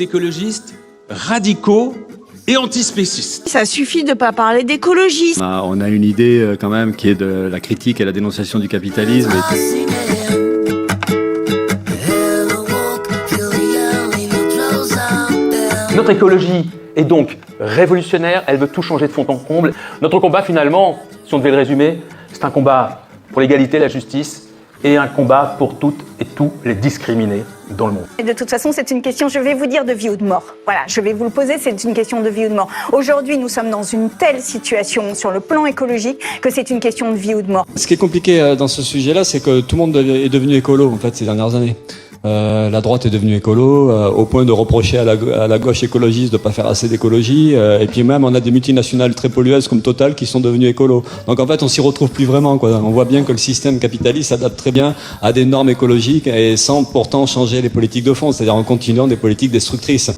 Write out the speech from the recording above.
des écologistes radicaux et antispécistes. Ça suffit de ne pas parler d'écologie. On a une idée quand même qui est de la critique et la dénonciation du capitalisme. Notre écologie est donc révolutionnaire, elle veut tout changer de fond en comble. Notre combat finalement, si on devait le résumer, c'est un combat pour l'égalité, la justice et un combat pour toutes et tous les discriminés dans le monde. Et de toute façon, c'est une question, je vais vous dire, de vie ou de mort. Voilà, je vais vous le poser, c'est une question de vie ou de mort. Aujourd'hui, nous sommes dans une telle situation sur le plan écologique que c'est une question de vie ou de mort. Ce qui est compliqué dans ce sujet-là, c'est que tout le monde est devenu écolo en fait ces dernières années. La droite est devenue écolo, au point de reprocher à la gauche écologiste de pas faire assez d'écologie. Et puis même, on a des multinationales très pollueuses comme Total qui sont devenues écolos. Donc en fait, on s'y retrouve plus vraiment, quoi. On voit bien que le système capitaliste s'adapte très bien à des normes écologiques et sans pourtant changer les politiques de fond, c'est-à-dire en continuant des politiques destructrices.